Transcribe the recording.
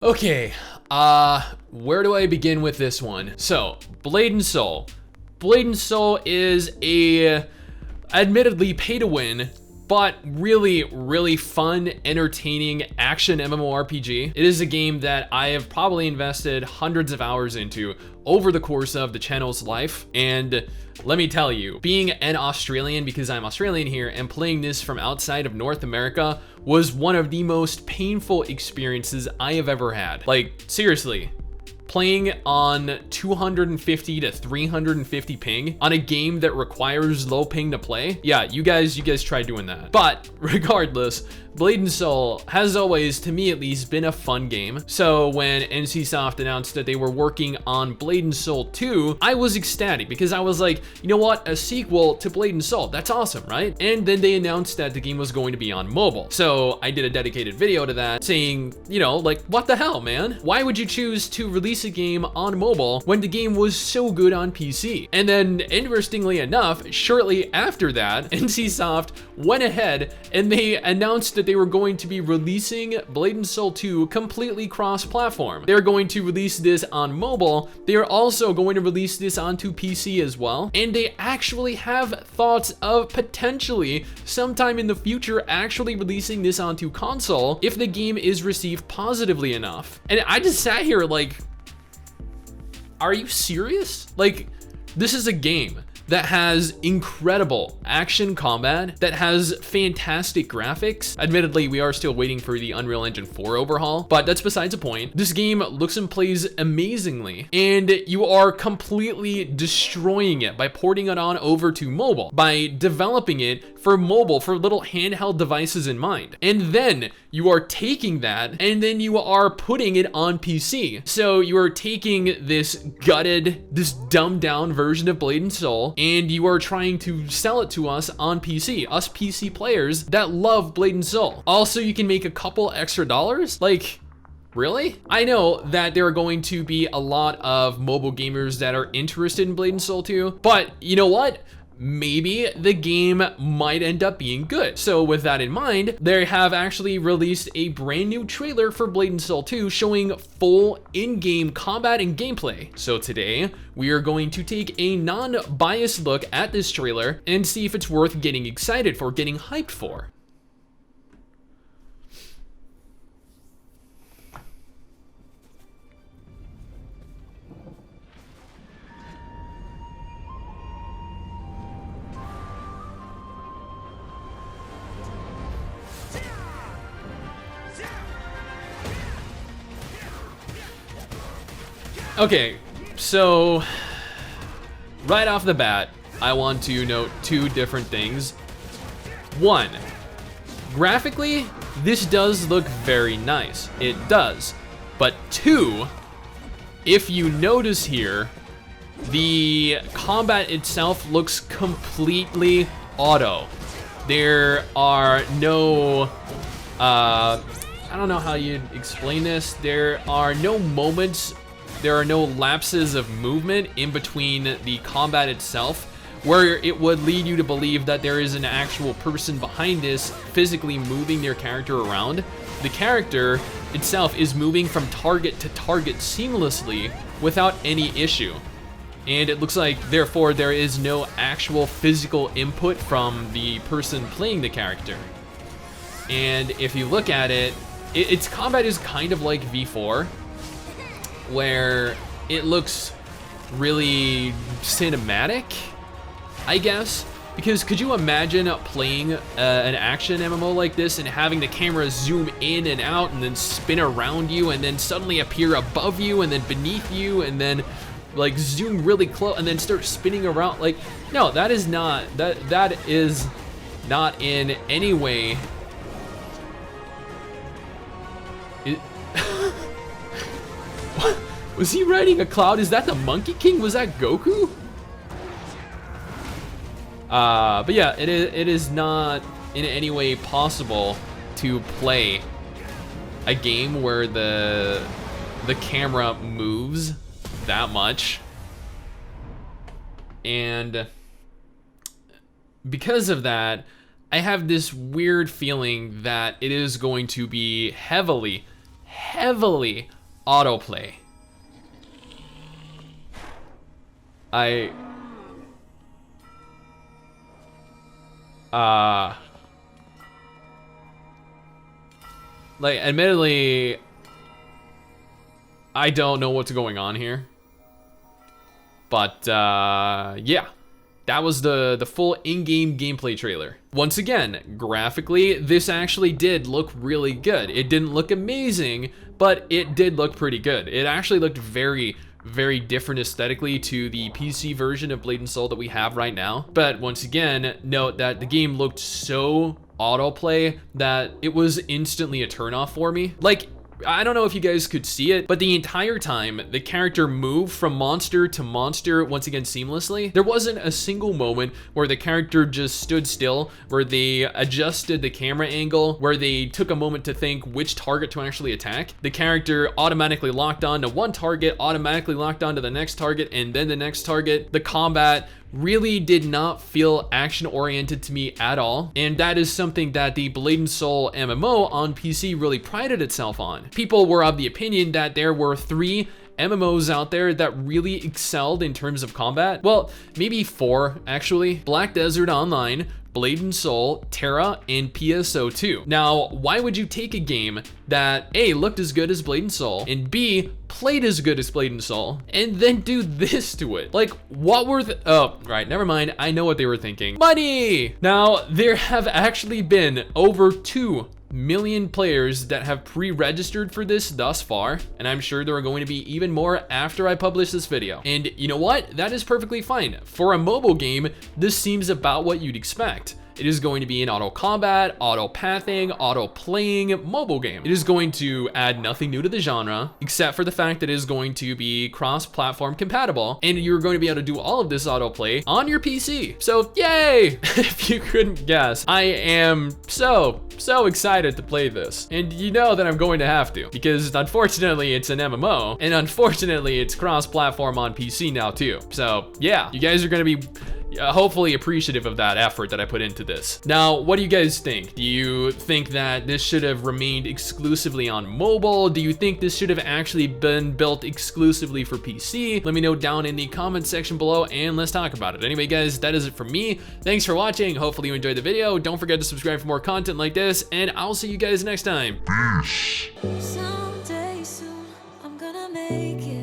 Okay, where do I begin with this one? So, Blade and Soul. Blade and Soul is a admittedly pay to win, but really fun, entertaining action MMORPG. It is a game that I have probably invested hundreds of hours into over the course of the channel's life. And let me tell you, being an Australian, because I'm Australian here, and playing this from outside of North America was one of the most painful experiences I have ever had. Like, seriously. Playing on 250 to 350 ping on a game that requires low ping to play. Yeah, you guys try doing that. But regardless, Blade and Soul has always, to me at least, been a fun game. So when NCSoft announced that they were working on Blade and Soul 2, I was ecstatic because I was like, you know what, a sequel to Blade and Soul, that's awesome, right? And then they announced that the game was going to be on mobile. So I did a dedicated video to that saying, you know, like, what the hell, man? Why would you choose to release a game on mobile when the game was so good on PC? And then, interestingly enough, shortly after that, NCSoft went ahead and they announced that they were going to be releasing Blade and Soul 2 completely cross-platform. They're going to release this on mobile. They are also going to release this onto PC as well. And they actually have thoughts of potentially sometime in the future actually releasing this onto console if the game is received positively enough. And I just sat here like, are you serious? Like, this is a game that has incredible action combat, that has fantastic graphics. Admittedly, we are still waiting for the Unreal Engine 4 overhaul, but that's besides the point. This game looks and plays amazingly, and you are completely destroying it by porting it on over to mobile, by developing it for mobile, for little handheld devices in mind. And then you are taking that, and then you are putting it on PC. So you are taking this gutted, this dumbed down version of Blade and Soul, and you are trying to sell it to us on PC, us PC players that love Blade and Soul. Also, you can make a couple extra dollars. Like, really? I know that there are going to be a lot of mobile gamers that are interested in Blade and Soul 2, but you know what? Maybe the game might end up being good. So with that in mind, they have actually released a brand new trailer for Blade and Soul 2 showing full in-game combat and gameplay. So today, we are going to take a non-biased look at this trailer and see if it's worth getting excited for, getting hyped for. Okay, so right off the bat, I want to note two different things. One, graphically, this does look very nice. It does. But two, if you notice here, the combat itself looks completely auto. There are no, I don't know how you'd explain this. There are no moments, there are no lapses of movement in between the combat itself where it would lead you to believe that there is an actual person behind this physically moving their character around. The character itself is moving from target to target seamlessly without any issue. And it looks like, therefore, there is no actual physical input from the person playing the character. And if you look at it, its combat is kind of like V4, where it looks really cinematic, I guess. Because could you imagine playing an action MMO like this and having the camera zoom in and out and then spin around you and then suddenly appear above you and then beneath you and then like zoom really close and then start spinning around? Like, no, that is not in any way. Was he riding a cloud? Is that the Monkey King? Was that Goku? But yeah, it is not in any way possible to play a game where the camera moves that much. And because of that, I have this weird feeling that it is going to be heavily heavily autoplay. Like, admittedly, I don't know what's going on here. But, yeah. That was the full in-game gameplay trailer. Once again, graphically, this actually did look really good. It didn't look amazing, but it did look pretty good. It actually looked very, very different aesthetically to the PC version of Blade & Soul that we have right now. But once again, note that the game looked so autoplay that it was instantly a turnoff for me. Like, I don't know if you guys could see it, but the entire time the character moved from monster to monster once again seamlessly. There wasn't a single moment where the character just stood still, where they adjusted the camera angle, where they took a moment to think which target to actually attack. The character automatically locked on to one target, automatically locked on to the next target, and then the next target. The combat really did not feel action oriented to me at all, and that is something that the Blade & Soul MMO on PC really prided itself on. People were of the opinion that there were 3 MMOs out there that really excelled in terms of combat. Well, maybe 4 actually. Black Desert Online, Blade & Soul, Terra, and PSO2. Now, why would you take a game that A, looked as good as Blade & Soul, and B, played as good as Blade & Soul, and then do this to it? Like, what were the— oh, right, never mind, I know what they were thinking. Money! Now, there have actually been over 2 million players that have pre-registered for this thus far, and I'm sure there are going to be even more after I publish this video. And you know what? That is perfectly fine. For a mobile game, this seems about what you'd expect. It is going to be an auto combat, auto pathing, auto playing mobile game. It is going to add nothing new to the genre, except for the fact that it is going to be cross-platform compatible, and you're going to be able to do all of this auto play on your PC. So yay! If you couldn't guess, I am so excited to play this. And you know that I'm going to have to, because unfortunately it's an MMO, and unfortunately it's cross-platform on PC now too. So yeah, you guys are going to be hopefully appreciative of that effort that I put into this. Now, what do you guys think? Do you think that this should have remained exclusively on mobile? Do you think this should have actually been built exclusively for PC? Let me know down in the comment section below and let's talk about it. Anyway, guys, that is it from me. Thanks for watching. Hopefully you enjoyed the video. Don't forget to subscribe for more content like this, and I'll see you guys next time. Someday soon, I'm gonna make it.